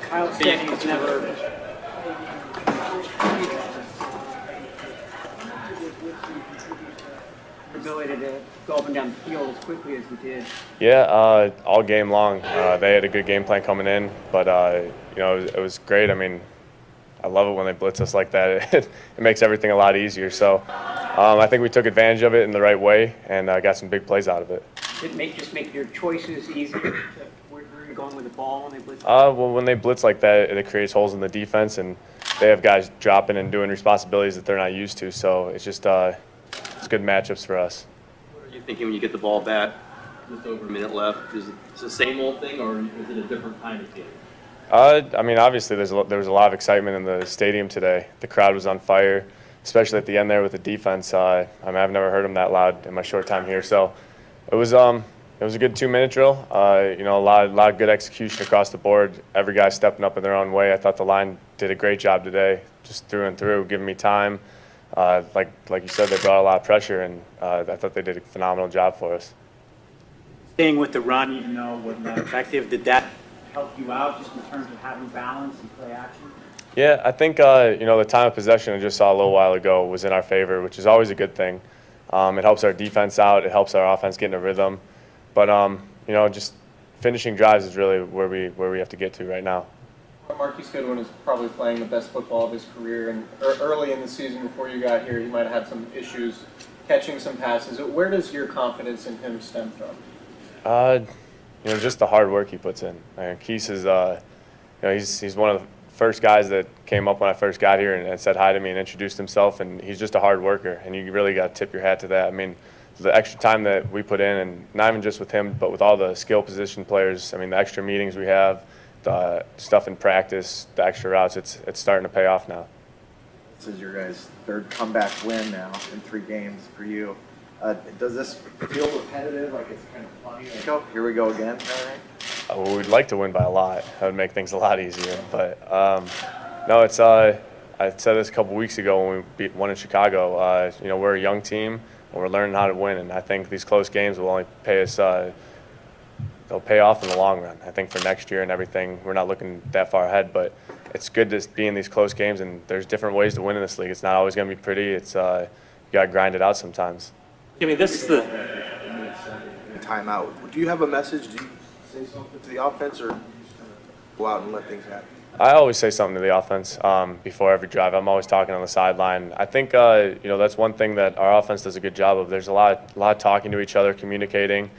Kyle said he's never ability to go up and down the field as quickly as we did. Yeah, all game long. They had a good game plan coming in, but it was great. I mean, I love it when they blitz us like that. It makes everything a lot easier. So I think we took advantage of it in the right way and got some big plays out of it. Did it just make your choices easier? Where you're going with the ball when they blitz? Well, when they blitz like that, it creates holes in the defense, and they have guys dropping and doing responsibilities that they're not used to. So it's just it's good matchups for us. What are you thinking when you get the ball back? Just over a minute left. Is it the same old thing, or is it a different kind of game? I mean, obviously, there was a lot of excitement in the stadium today. The crowd was on fire, especially at the end there with the defense. I mean, I've never heard them that loud in my short time here. So it was a good 2-minute drill. A lot of good execution across the board. Every guy stepping up in their own way. I thought the line did a great job today, just through and through, giving me time. Like you said, they brought a lot of pressure, and I thought they did a phenomenal job for us. Staying with the run, even though it wasn't that effective, did that help you out just in terms of having balance and play action? Yeah, I think the time of possession I just saw a little while ago was in our favor, which is always a good thing. It helps our defense out. It helps our offense get in a rhythm. But just finishing drives is really where we have to get to right now. Marquise Goodwin is probably playing the best football of his career, and early in the season before you got here, he might have had some issues catching some passes. Where does your confidence in him stem from? Just the hard work he puts in. Keese is, he's one of the first guys that came up when I first got here and said hi to me and introduced himself, and he's just a hard worker, and you really got to tip your hat to that. I mean, the extra time that we put in, and not even just with him, but with all the skill position players, I mean, the extra meetings we have, the stuff in practice, the extra routes, it's starting to pay off now. This is your guys' third comeback win now in 3 games for you. Does this feel repetitive, like it's kind of funny? Like, oh, here we go again, all right? We'd like to win by a lot. That would make things a lot easier. But, no, it's I said this a couple weeks ago when we won in Chicago. We're a young team, and we're learning how to win. And I think these close games will only pay us they'll pay off in the long run. I think for next year and everything, we're not looking that far ahead, but it's good to be in these close games, and there's different ways to win in this league. It's not always going to be pretty. It's you got to grind it out sometimes. Jimmy, this is the timeout. Do you have a message? Do you say something to the offense, or go out and let things happen? I always say something to the offense before every drive. I'm always talking on the sideline. I think that's one thing that our offense does a good job of. There's a lot of talking to each other, communicating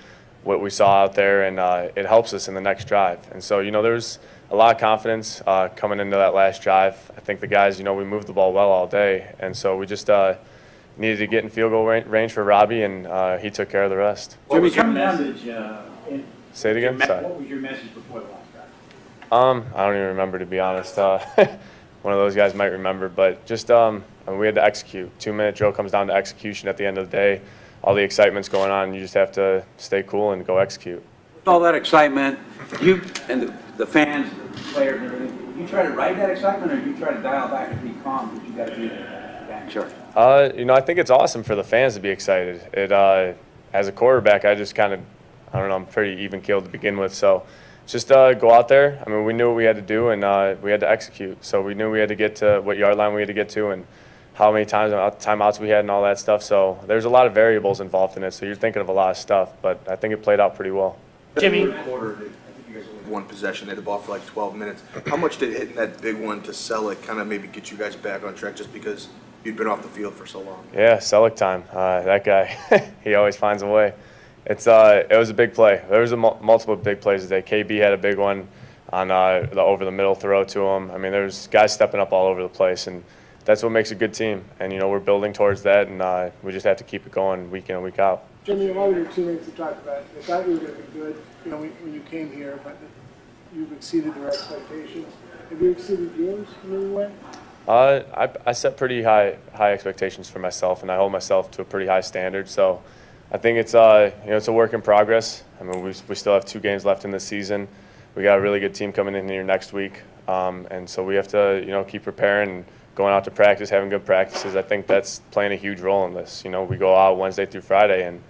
what we saw out there, and it helps us in the next drive. And so, there's a lot of confidence coming into that last drive. I think the guys, we moved the ball well all day, and so we just needed to get in field goal range for Robbie, and he took care of the rest. What was your message? Say it again? Sorry. What was your message before the last drive? I don't even remember, to be honest. One of those guys might remember, but just we had to execute. 2-minute drill comes down to execution at the end of the day. All the excitement's going on, and you just have to stay cool and go execute. With all that excitement, you and the fans, the players, and everything, you try to ride that excitement, or you try to dial back and be calm, because you got to be back? Sure. I think it's awesome for the fans to be excited. As a quarterback, I just kind of, I'm pretty even-keeled to begin with, so just go out there. I mean, we knew what we had to do, and we had to execute. So we knew we had to get to what yard line we had to get to, and how many timeouts we had and all that stuff. So there's a lot of variables involved in it, so you're thinking of a lot of stuff, but I think it played out pretty well. Jimmy. Third quarter, I think you guys only had 1 possession. They had the ball for like 12 minutes. How much did hitting that big one to Selleck kind of maybe get you guys back on track, just because you'd been off the field for so long? Yeah, Selleck time. That guy, he always finds a way. It was a big play. There was multiple big plays today. KB had a big one on the over-the-middle throw to him. I mean, there's guys stepping up all over the place, and that's what makes a good team. And, we're building towards that, and we just have to keep it going week in and week out. Jimmy, a lot of your teammates have talked about they thought you were going to be good, when you came here, but you've exceeded their expectations. Have you exceeded yours in any way? I set pretty high expectations for myself, and I hold myself to a pretty high standard. So I think it's it's a work in progress. I mean, we still have 2 games left in this season. We got a really good team coming in here next week, and so we have to keep preparing and going out to practice, having good practices. I think that's playing a huge role in this. We go out Wednesday through Friday, and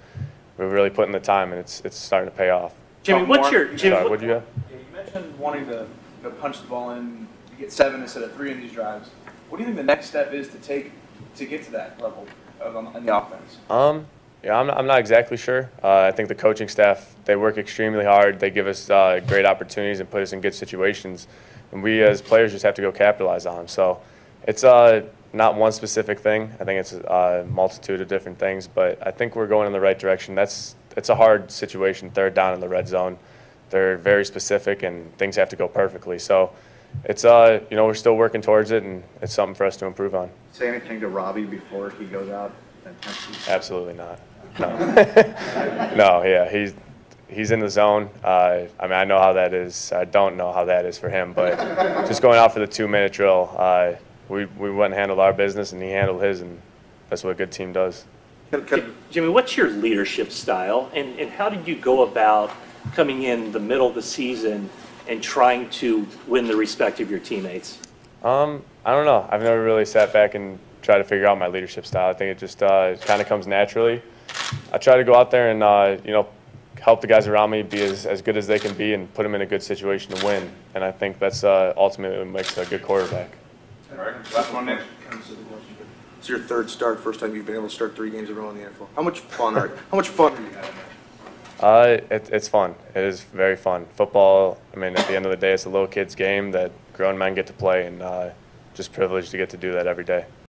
we're really putting the time, and it's starting to pay off. Jimmy, what's your Sorry, what'd you have? Yeah, you mentioned wanting to punch the ball in, you get 7 instead of 3 in these drives. What do you think the next step is to take to get to that level in the offense? Yeah, I'm not exactly sure. I think the coaching staff, they work extremely hard. They give us great opportunities and put us in good situations, and we as players just have to go capitalize on them. So it's not one specific thing. I think it's a multitude of different things, but I think we're going in the right direction. It's a hard situation, 3rd down in the red zone. They're very specific, and things have to go perfectly. So it's we're still working towards it, and it's something for us to improve on. Say anything to Robbie before he goes out? Absolutely not. No. No, yeah, he's in the zone. I mean, I know how that is. I don't know how that is for him, but just going out for the 2-minute drill, we went and handled our business, and he handled his, and that's what a good team does. Jimmy, what's your leadership style, and how did you go about coming in the middle of the season and trying to win the respect of your teammates? I don't know. I've never really sat back and tried to figure out my leadership style. I think it just kind of comes naturally. I try to go out there and help the guys around me be as good as they can be and put them in a good situation to win. And I think that's ultimately what makes a good quarterback. All right, last one, Nick. It's your 3rd start, first time you've been able to start 3 games in a row in the NFL. How much fun are you having? It's fun. It is very fun. Football, I mean, at the end of the day, it's a little kid's game that grown men get to play, and just privileged to get to do that every day.